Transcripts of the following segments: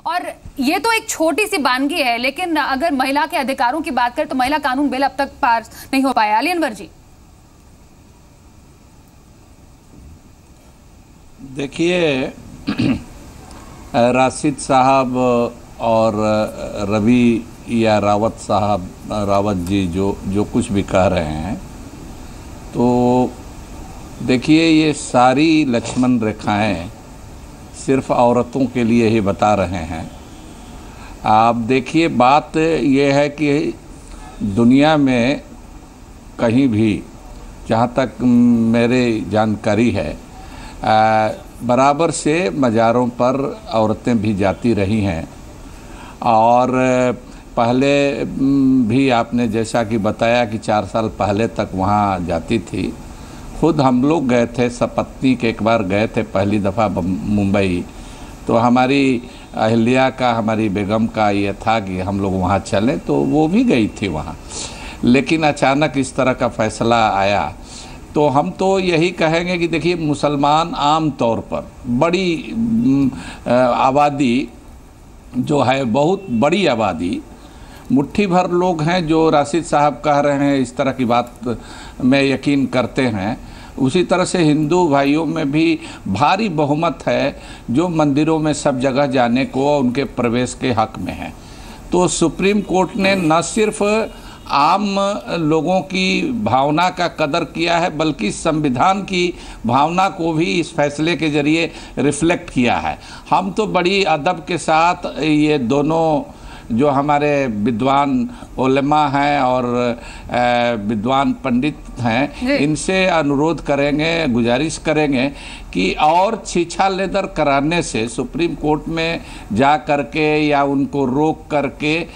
और ये तो एक छोटी सी बानगी है, लेकिन अगर महिला के अधिकारों की बात करें तो महिला कानून बिल अब तक पास नहीं हो पाया। अली अनवर जी, देखिए, राशिद साहब और रवि या रावत साहब, रावत जी जो कुछ भी कह रहे हैं, तो देखिए ये सारी लक्ष्मण रेखाएं सिर्फ औरतों के लिए ही बता रहे हैं। आप देखिए, बात ये है कि दुनिया में कहीं भी, जहाँ तक मेरी जानकारी है, बराबर से मज़ारों पर औरतें भी जाती रही हैं। और पहले भी आपने जैसा कि बताया कि 4 साल पहले तक वहाँ जाती थी। खुद हम लोग गए थे, सपत्नी के एक बार गए थे पहली दफ़ा मुंबई, तो हमारी अहिल्या का, हमारी बेगम का ये था कि हम लोग वहाँ चलें, तो वो भी गई थी वहाँ। लेकिन अचानक इस तरह का फ़ैसला आया, तो हम तो यही कहेंगे कि देखिए, मुसलमान आम तौर पर बड़ी आबादी जो है, बहुत बड़ी आबादी, मुट्ठी भर लोग हैं जो राशिद साहब कह रहे हैं इस तरह की बात में यकीन करते हैं। उसी तरह से हिंदू भाइयों में भी भारी बहुमत है जो मंदिरों में सब जगह जाने को, उनके प्रवेश के हक में है। तो सुप्रीम कोर्ट ने न सिर्फ आम लोगों की भावना का कदर किया है, बल्कि संविधान की भावना को भी इस फैसले के जरिए रिफ्लेक्ट किया है। हम तो बड़ी अदब के साथ ये दोनों जो हमारे विद्वान उलेमा हैं और विद्वान पंडित हैं, इनसे अनुरोध करेंगे, गुजारिश करेंगे कि और छीछा लेदर कराने से, सुप्रीम कोर्ट में जा करके या उनको रोक करके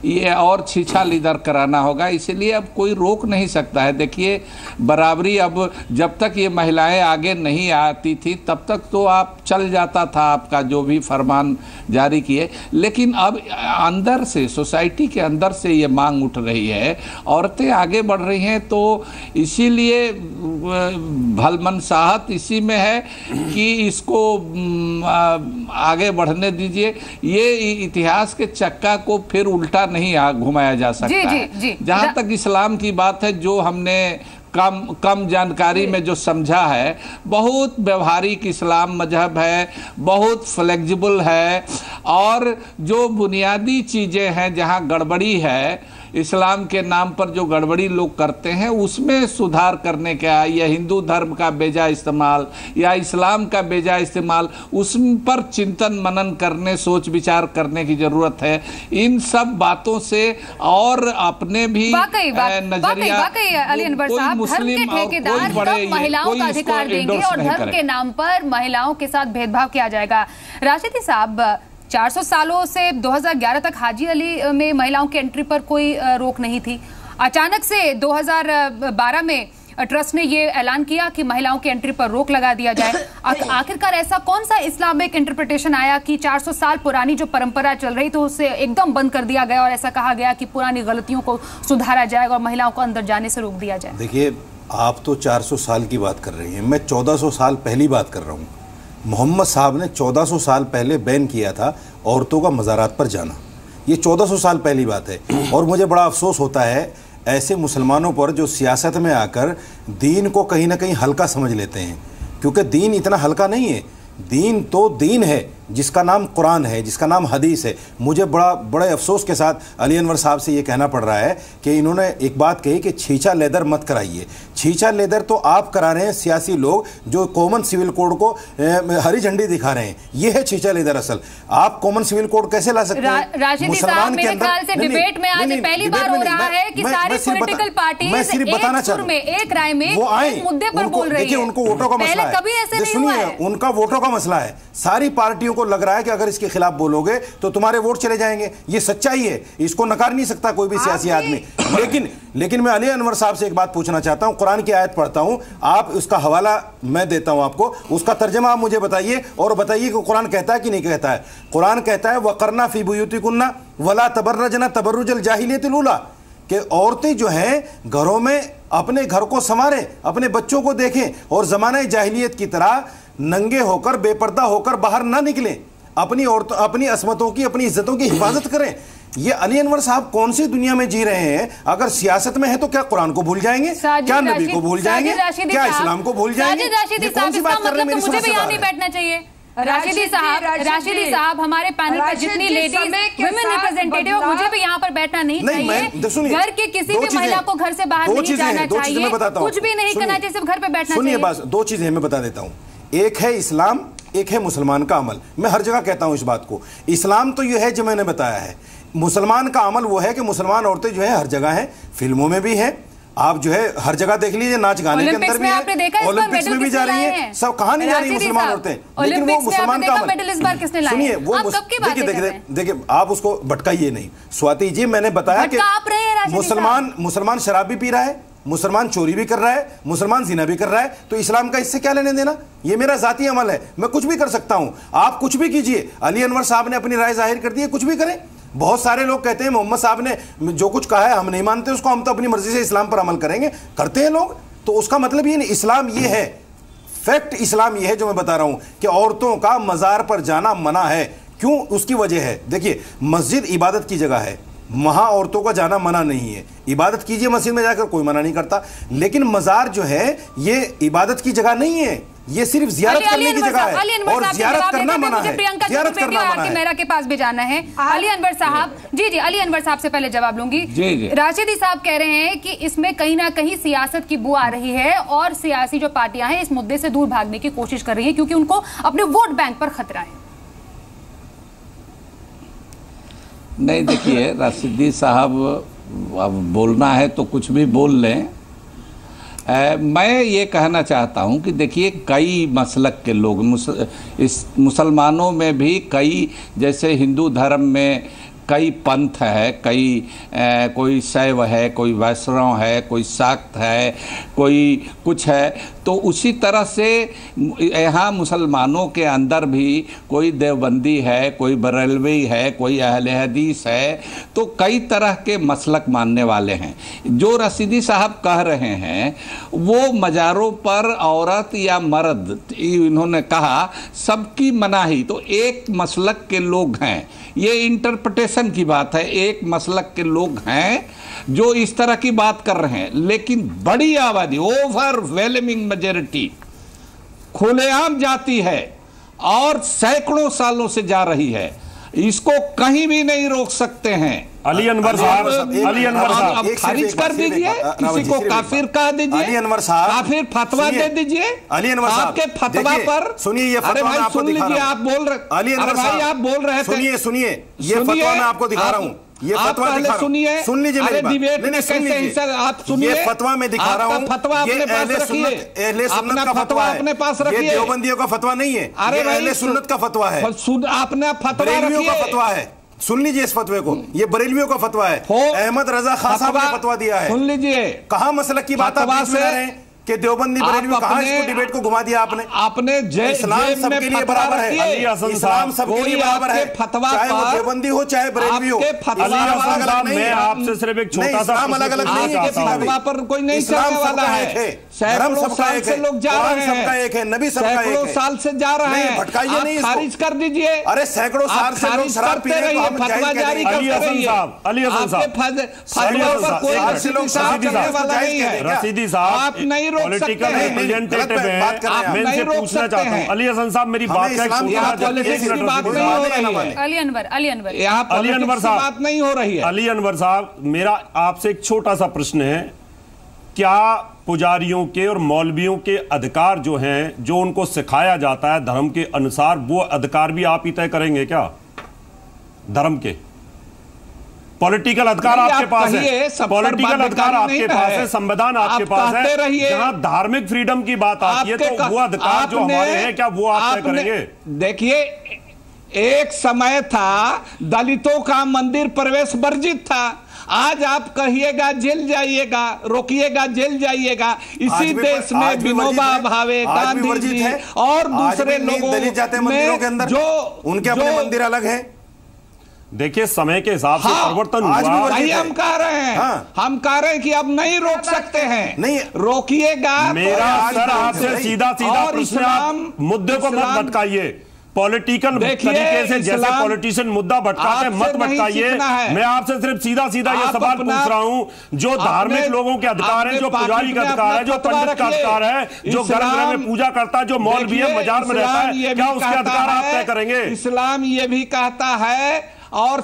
ये और छीछा लीदर कराना होगा। इसलिए अब कोई रोक नहीं सकता है। देखिए, बराबरी अब जब तक ये महिलाएं आगे नहीं आती थी तब तक तो आप चल जाता था आपका जो भी फरमान जारी किए, लेकिन अब अंदर से, सोसाइटी के अंदर से ये मांग उठ रही है, औरतें आगे बढ़ रही हैं। तो इसीलिए भलमनसाहत इसी में है कि इसको आगे बढ़ने दीजिए। ये इतिहास के चक्का को फिर उल्टा नहीं घुमाया जा सकता है। जहाँ तक इस्लाम की बात है, जो हमने कम जानकारी में जो समझा है, बहुत व्यवहारिक इस्लाम मजहब है, बहुत फ्लेक्सिबल है, और जो बुनियादी चीज़ें हैं जहाँ गड़बड़ी है, इस्लाम के नाम पर जो गड़बड़ी लोग करते हैं, उसमें सुधार करने का, या हिंदू धर्म का बेजा इस्तेमाल या इस्लाम का बेजा इस्तेमाल, उस पर चिंतन मनन करने, सोच विचार करने की ज़रूरत है। इन सब बातों से और अपने भी नजरिया, अली अनवर साहब, धर्म के ठेकेदार कब महिलाओं का अधिकार देंगे और धर्म के नाम पर महिलाओं के साथ भेदभाव किया जाएगा? राशिद साहब, 400 सालों से 2011 तक हाजी अली में महिलाओं की एंट्री पर कोई रोक नहीं थी। अचानक से 2012 में ट्रस्ट ने ये ऐलान किया कि महिलाओं की एंट्री पर रोक लगा दिया जाए। आखिरकार ऐसा कौन सा इस्लामिक इंटरप्रिटेशन आया कि 400 साल पुरानी जो परंपरा चल रही तो उससे एकदम बंद कर दिया गया और ऐसा कहा गया कि पुरानी गलतियों को सुधारा जाएगा और महिलाओं को अंदर जाने से रोक दिया जाए? देखिए, आप तो 400 साल की बात कर रही हैं, मैं 1400 साल पहली बात कर रहा हूँ। मोहम्मद साहब ने 1400 साल पहले बैन किया था औरतों का मज़ारात पर जाना। ये 1400 साल पहली बात है। और मुझे बड़ा अफसोस होता है ऐसे मुसलमानों पर जो सियासत में आकर दीन को कहीं ना कहीं हल्का समझ लेते हैं, क्योंकि दीन इतना हल्का नहीं है। दीन तो दीन है, जिसका नाम कुरान है, जिसका नाम हदीस है। मुझे बड़े अफसोस के साथ अली अनवर साहब से ये कहना पड़ रहा है कि इन्होंने एक बात कही कि छीछा लेदर मत कराइए। छीछा लेदर तो आप करा रहे हैं, सियासी लोग जो कॉमन सिविल कोड को हरी झंडी दिखा रहे हैं, ये है छीछा लेदर असल। आप कॉमन सिविल कोड कैसे ला सकते हैं? मुसलमान के अंदर डिबेट में आज पहली बार हो रहा है कि सारी पॉलिटिकल पार्टीज एक राय में एक मुद्दे पर बोल रही है। उनको वोटों का मसला है, कभी ऐसे नहीं हुआ है। उनका वोटों का मसला है। सारी पार्टियों को लग रहा है कि अगर इसके खिलाफ बोलोगे तो तुम्हारे वोट चले जाएंगे। ये सच्चाई है, इसको नकार नहीं सकता कोई भी सियासी आदमी। लेकिन मैं अली अनवर साहब से एक बात पूछना चाहता हूं। कुरान की आयत पढ़ता हूं, आप उसका हवाला मैं देता हूं आपको, उसका तर्जमा आप मुझे बताइए और बताइए कि कुरान कहता है कि नहीं कहता है। कुरान कहता है वकरना फी बुयूतिकुन्ना वला तबर्रजना तबर्रुजल जाहिलियतिल उला, कि औरतें जो हैं घरों में अपने घर को संवारें, अपने बच्चों को देखें और ज़माने जाहिलियत की तरह नंगे होकर बेपर्दा होकर बाहर ना निकलें। अपनी औरतों, अपनी असमतों की, अपनी इज्जतों की हिफाजत करें। ये अली अनवर साहब कौन सी दुनिया में जी रहे हैं? अगर सियासत में है तो क्या कुरान को भूल जाएंगे, क्या नबी को भूल जाएंगे, क्या इस्लाम को भूल जाएंगे? कौन सी बात कर रहे हैं? मेरी समझ से नहीं बैठना चाहिए। राशिदी साहब हमारे पैनल पर जितनी लेडीज वुमेन रिप्रेजेंटेटिव, मुझे भी यहाँ पर बैठना नहीं चाहिए। घर के किसी भी महिला को घर से बाहर नहीं जाना चाहिए, कुछ भी नहीं करना चाहिए, सिर्फ घर पे बैठना चाहिए। सुनिए बस, दो चीजें मैं बता देता हूँ। एक है इस्लाम, एक है मुसलमान का अमल। मैं हर जगह कहता हूं इस बात को। इस्लाम तो यह है जो मैंने बताया है, मुसलमान का अमल वो है कि मुसलमान औरतें जो है हर जगह हैं, फिल्मों में भी हैं, आप जो है हर जगह देख लीजिए, नाच गाने के अंदर भी है, ओलंपिक्स में भी जा रही है, सब कहां नहीं जा रही मुसलमान औरतें, लेकिन वो मुसलमान का अमल। सुनिए वो देखिए आप उसको भटकाइए नहीं स्वाति जी। मैंने बताया कि मुसलमान शराब भी पी रहा है, मुसलमान चोरी भी कर रहा है, मुसलमान जिना भी कर रहा है, तो इस्लाम का इससे क्या लेने देना? ये मेरा जाती अमल है, मैं कुछ भी कर सकता हूं, आप कुछ भी कीजिए। अली अनवर साहब ने अपनी राय जाहिर कर दी है, कुछ भी करें। बहुत सारे लोग कहते हैं मोहम्मद साहब ने जो कुछ कहा है हम नहीं मानते उसको, हम तो अपनी मर्जी से इस्लाम पर अमल करेंगे, करते हैं लोग। तो उसका मतलब ये नहीं, इस्लाम ये है, फैक्ट इस्लाम ये है जो मैं बता रहा हूं कि औरतों का मजार पर जाना मना है। क्यों? उसकी वजह है, देखिए मस्जिद इबादत की जगह है, वहां औरतों का जाना मना नहीं है, इबादत कीजिए मस्जिद में जाकर, कोई मना नहीं करता। लेकिन मजार जो है ये इबादत की जगह नहीं है, ये सिर्फ जियारत करने की जगह है, और जियारत करना मना है, जियारत करना मना है। मेरा के पास भी जाना है अली अनवर साहब। जी अली अनवर साहब से पहले जवाब लूंगी। राशिदी साहब कह रहे हैं कि इसमें कहीं ना कहीं सियासत की बू आ रही है और सियासी जो पार्टियां हैं इस मुद्दे से दूर भागने की कोशिश कर रही हैं क्योंकि उनको अपने वोट बैंक पर खतरा है। नहीं देखिए राशिदी साहब, अब बोलना है तो कुछ भी बोल लें। मैं ये कहना चाहता हूँ कि देखिए कई मसलक के लोग इस मुसलमानों में भी कई, जैसे हिंदू धर्म में कई पंथ है, कोई शैव है, कोई वैष्णव है, कोई शाक्त है, कोई कुछ है। तो उसी तरह से यहाँ मुसलमानों के अंदर भी कोई देवबंदी है, कोई बरेलवी है, कोई अहले हदीस है, तो कई तरह के मसलक मानने वाले हैं। जो रशीदी साहब कह रहे हैं वो मज़ारों पर औरत या मर्द, इन्होंने कहा सबकी मनाही, तो एक मसलक के लोग हैं, ये इंटरप्रिटेशन की बात है, एक मसलक के लोग हैं जो इस तरह की बात कर रहे हैं। लेकिन बड़ी आबादी, ओवरवेलमिंग मेजॉरिटी खुलेआम जाती है और सैकड़ों सालों से जा रही है, इसको कहीं भी नहीं रोक सकते हैं। अली अनवर साहब, अली अनवर साहब खारिज कर दीजिए, किसी को काफिर कह दीजिए, अली अनवर साहब काफिर फतवा दे दीजिए। अली अनवर साहब आपके फतवा पर सुनिए, ये अरे भाई सुन लीजिए, आप बोल रहे, अली अनवर भाई आप बोल रहे थे, सुनिए ये फतवा मैं आपको दिखा रहा हूँ, ये फतवा दिखा, सुनिए, सुन लीजिए मेरी बात, डिबेट में कैसे हिस्सा, आप सुनिए, ये फतवा मैं दिखा रहा हूँ, फतवा अपने पास रखिए, अहले सुन्नत का फतवा है, अपने पास रखिए, ये देवबंदियों का फतवा नहीं है, अरे अहले सुन्नत का फतवा है, आपने फतवा रखिए, का फतवा है, सुन लीजिए इस फतवे को, ये बरेलवियों का फतवा है, अहमद रजा खान साहब ने फतवा दिया है, सुन लीजिए। कहां मसलक की बात आप बीच में रहे हैं कि देवबंदी बरेलवी, कहां इसको डिबेट को घुमा दिया आपने? इस्लाम सबके लिए बराबर है, इस्लाम सबके लिए बराबर है, चाहे वो देवबंदी हो चाहे बरेलवी हो। मैं आपसे सिर्फ एक छोटा सा अलग अलग नहीं है, पर कोई नहीं चलने वाला है, धर्म सबका एक है, लोग जा रहे हैं, सबका एक है, नबी सबका एक है, साल से जा रहे हैं, भटकाइए नहीं, खारिज कर दीजिए। अरे सैकड़ों साल से लोग शराब पी रहे हैं, फतवा जारी करते रहिए, अली हसन साहब, रशीदी साहब आप नहीं रोक सकते हैं, रिप्रेजेंटेटिव हैं, मैं इनसे पूछना चाहता हूं, अली हसन साहब मेरी बात का अली अनवर साहब बात नहीं हो रही है। अली अनवर साहब, मेरा आपसे एक छोटा सा प्रश्न है, क्या पुजारियों के और मौलवियों के अधिकार जो हैं, जो उनको सिखाया जाता है धर्म के अनुसार, वो अधिकार भी आप ही तय करेंगे क्या? धर्म के पॉलिटिकल अधिकार आपके पास है, पॉलिटिकल अधिकार आपके पास है, संविधान आपके पास है, जहां धार्मिक फ्रीडम की बात आती है तो वो अधिकार जो हमारे हैं, क्या वो आप तय करेंगे? देखिए, एक समय था दलितों का मंदिर प्रवेश वर्जित था, आज आप कहिएगा जेल जाइएगा, रोकिएगा जेल जाइएगा। इसी देश में विनोबा भावे, गांधी जी और दूसरे लोगों में जो उनके अपने मंदिर अलग हैं। देखिए समय के हिसाब से परिवर्तन हुआ, हम कह रहे हैं, हम कह रहे हैं कि अब नहीं रोक सकते हैं, नहीं रोकिएगा। मेरा सर आपसे सीधा प्रश्न, मुद्दे को मत भटकाइए। पॉलिटिकल तरीके से जैसे पॉलिटिशियन मुद्दा भटकाते हैं मत भटकाइए। मैं आपसे सिर्फ सीधा सीधा ये सवाल पूछ रहा हूं, जो धार्मिक लोगों के अधिकार है, जो पुजारी का अधिकार है, जो पंडित का अधिकार है, जो गर्भगृह में पूजा करता है, जो मौलवी है, मजार में रहता है, क्या उसके अधिकार आप तय करेंगे? इस्लाम ये भी कहता है और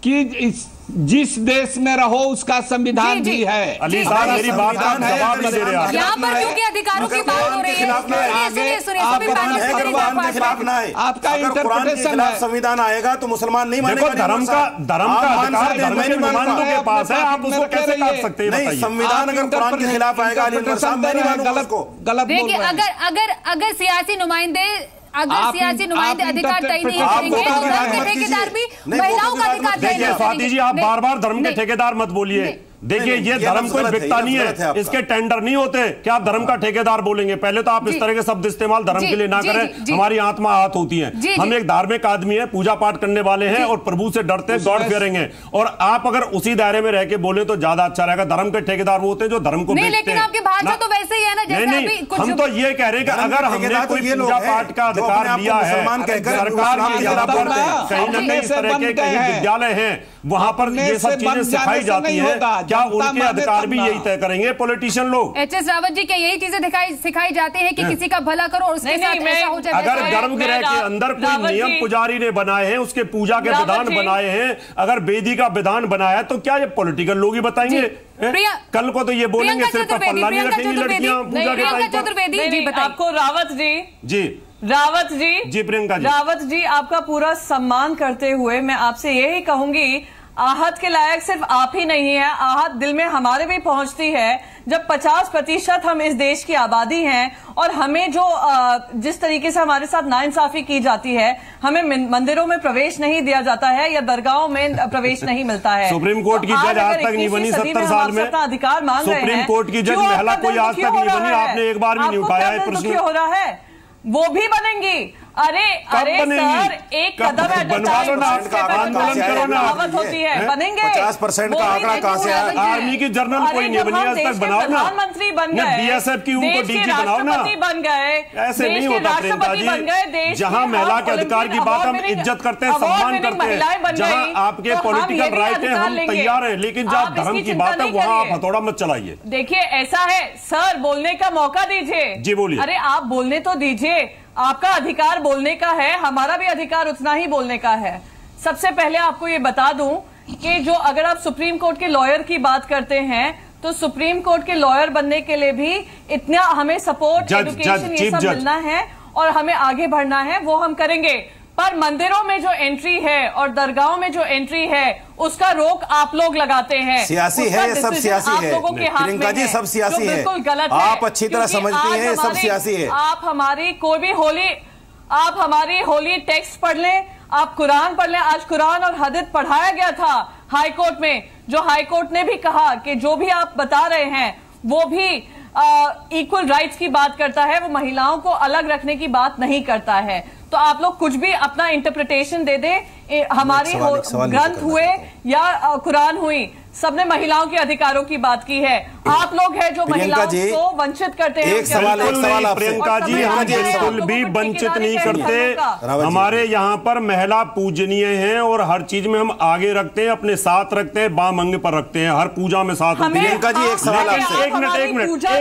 कि जिस देश में रहो उसका संविधान भी है। अली साहब मेरी बात का जवाब नहीं दे रहे हैं। यहाँ पर क्योंकि अधिकारों की बात हो रही है, आपका इंटरप्रिटेशन है। संविधान आएगा तो मुसलमान नहीं मानेगा। धर्म का अधिकार मुसलमानों के पास है, आप उसको कैसे काट सकते हैं? नहीं, संविधान अगर कुरान के खिलाफ आएगा देखिए, अगर सियासी नुमाइंदे अधिकार तय नहीं करेंगे तो धर्म के ठेकेदार भी महिलाओं का अधिकार तय नहीं करेंगे। स्वाति जी, आप बार बार धर्म के ठेकेदार मत बोलिए। देखिए, ये धर्म कोई बिकता नहीं है, इसके टेंडर नहीं होते। क्या आप धर्म का ठेकेदार बोलेंगे? पहले तो आप इस तरह के शब्द इस्तेमाल धर्म के लिए ना करें, हमारी आत्मा आहत होती है। हम एक धार्मिक आदमी है, पूजा पाठ करने वाले हैं और प्रभु से डरते हैं, गॉड फियरिंग है। और आप अगर उसी दायरे में रह के बोले तो ज्यादा अच्छा रहेगा। धर्म के ठेकेदार वो होते हैं जो धर्म को बेचते हैं। लेकिन आपकी भाषा तो वैसे ही है ना, जैसे नहीं, हम तो ये कह रहे हैं कि अगर हमने कोई पूजा पाठ का अधिकार लिया है, सरकार कहीं ना कहीं इस तरह के कहीं विद्यालय हैं वहां पर ये सब चीजें सिखाई जाती है, क्या उनके अधिकार भी यही तय करेंगे पॉलिटिशियन लोग? एच.एस. रावत जी, क्या यही चीजें सिखाई जाती है कि किसी का भला करो और उसके साथ ऐसा हो जाए? अगर गर्भगृह के अंदर कोई नियम पुजारी ने बनाए हैं, उसके पूजा के विधान बनाए हैं, अगर वेदी का विधान बनाया है, तो क्या ये पॉलिटिकल लोग ही बताएंगे? कल को तो ये बोलेंगे सिर्फ पल्ला नहीं रखेंगी लड़कियां पूजा के टाइम पर। आपको रावत जी प्रियंका जी, रावत जी, आपका पूरा सम्मान करते हुए मैं आपसे यही कहूंगी, आहत के लायक सिर्फ आप ही नहीं है, आहत दिल में हमारे भी पहुंचती है जब 50% हम इस देश की आबादी हैं और हमें जो जिस तरीके से हमारे साथ नाइंसाफी की जाती है, हमें मंदिरों में प्रवेश नहीं दिया जाता है या दरगाहों में प्रवेश नहीं मिलता है। सुप्रीम कोर्ट की जज आज तक नहीं बनी 70 साल में, अधिकार मांग रहे हैं। सुप्रीम कोर्ट की जज महिला कोई आज तक नहीं बनी, आपने एक बार भी नहीं उठाया है प्रश्न। हो रहा है, वो भी बनेंगी। अरे सर, एक कदम होती है, बनेंगे। 50% का आंकड़ा कहां से आया? आर्मी की जनरल कोई नहीं बनी आज तक, बनाओ ना। प्रधानमंत्री बन गए, बीएसएफ की उनको डीजी बनाओ ना। बन गए, ऐसे नहीं होता प्रियंका जी। जहां महिला के अधिकार की बात हम इज्जत करते हैं, सम्मान करते हैं, जहां आपके पॉलिटिकल राइट है हम तैयार हैं, लेकिन जहां धर्म की बात है वहां आप हथौड़ा मत चलाइए। देखिए, ऐसा है सर, बोलने का मौका दीजिए। जी बोलिए। अरे आप बोलने तो दीजिए, आपका अधिकार बोलने का है, हमारा भी अधिकार उतना ही बोलने का है। सबसे पहले आपको ये बता दूं कि जो अगर आप सुप्रीम कोर्ट के लॉयर की बात करते हैं तो सुप्रीम कोर्ट के लॉयर बनने के लिए भी इतना हमें सपोर्ट, एजुकेशन ये सब मिलना है और हमें आगे बढ़ना है, वो हम करेंगे। पर मंदिरों में जो एंट्री है और दरगाहों में जो एंट्री है उसका रोक आप लोग लगाते हैं। सियासी है, ये सब सियासी है प्रियंका जी, सब सियासी है, बिल्कुल गलत है। आप अच्छी तरह समझती हैं, सब सियासी है। आप हमारी कोई भी होली टेक्स्ट पढ़ लें, आप कुरान पढ़ लें। आज कुरान और हदीस पढ़ाया गया था हाई कोर्ट में, जो हाई कोर्ट ने भी कहा कि जो भी आप बता रहे हैं वो भी इक्वल राइट्स की बात करता है, वो महिलाओं को अलग रखने की बात नहीं करता है। तो आप लोग कुछ भी अपना इंटरप्रिटेशन दे दे, हमारी ग्रंथ हुए या कुरान हुई, सबने महिलाओं के अधिकारों की बात की है। आप लोग हैं जो महिलाओं को वंचित करते हैं। एक सवाल प्रियंका जी, हम बिल्कुल भी वंचित नहीं करते। हमारे यहाँ पर महिला पूजनीय है और हर चीज में हम आगे रखते हैं, अपने साथ रखते हैं, बाम अंग पर रखते हैं, हर पूजा में साथ होती है। प्रियंका जी, एक सवाल आपसे। एक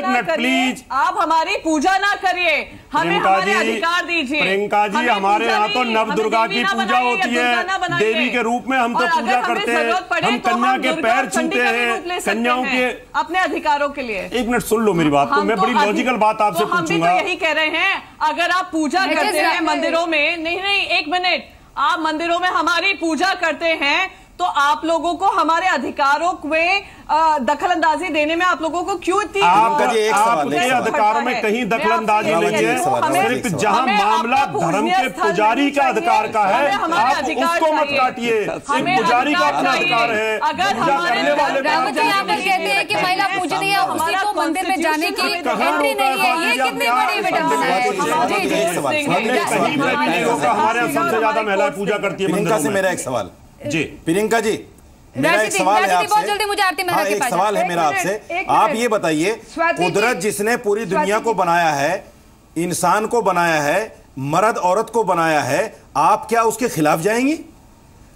मिनट प्लीज, आप हमारी पूजा ना करिए, हमें हमारे अधिकार दीजिए। प्रियंका जी, हमारे यहाँ तो नव दुर्गा की पूजा होती है, देवी के रूप में हम तो पूजा करते हैं, हम कन्या के पैर छूते हैं, कन्याओं के अपने अधिकारों के लिए। एक मिनट सुन लो मेरी बात को, मैं बड़ी लॉजिकल बात आपसे पूछूंगा। हम भी तो यही कह रहे हैं, अगर आप पूजा करते हैं मंदिरों में, नहीं एक मिनट, आप मंदिरों में हमारी पूजा करते हैं तो आप लोगों को हमारे अधिकारों में दखल अंदाजी देने में आप लोगों को क्यों इतनी आपके अधिकारों में कहीं दखल अंदाजी नहीं है, सिर्फ जहां मामला धर्म के पुजारी का अधिकार का है आप उसको मत काटिए। पुजारी का अपना अधिकार है। अगर रावत जी यहाँ पर कहते हैं कि महिला पूजनीय है, उसी को मंदिर में जाने की एंट्री नहीं है, ये कितनी बड़ी विडंबना है। हमारे यहाँ सबसे ज्यादा महिला पूजा करती है। प्रियंका से मेरा एक सवाल जी, प्रियंका जी मेरा एक सवाल है आपसे। एक सवाल है मेरा आपसे, आप ये बताइए, कुदरत जिसने पूरी दुनिया को बनाया है, इंसान को बनाया है, मर्द औरत को बनाया है, आप क्या उसके खिलाफ जाएंगी?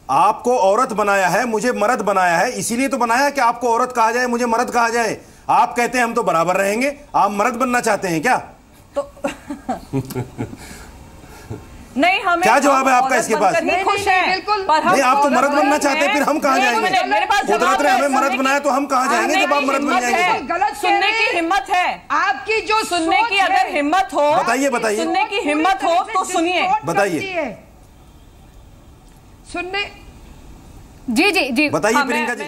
आपको औरत बनाया है, मुझे मर्द बनाया है, इसीलिए तो बनाया कि आपको औरत कहा जाए, मुझे मर्द कहा जाए। आप कहते हैं हम तो बराबर रहेंगे, आप मर्द बनना चाहते हैं क्या? तो नहीं, हमें क्या जवाब है आपका इसके पास? नहीं, खुश हैं बिल्कुल, पर नहीं, आप तो मर्द बनना चाहते हैं, फिर हम कहाँ जाएंगे? कुदरत ने हमें मर्द बनाया तो हम कहाँ जाएंगे जब आप मर्द बन जाएंगे? गलत सुनने की हिम्मत है आपकी, जो सुनने की अगर हिम्मत हो, बताइए। सुनने की हिम्मत हो तो सुनिए, बताइए। सुनने जी बताइए प्रियंका जी।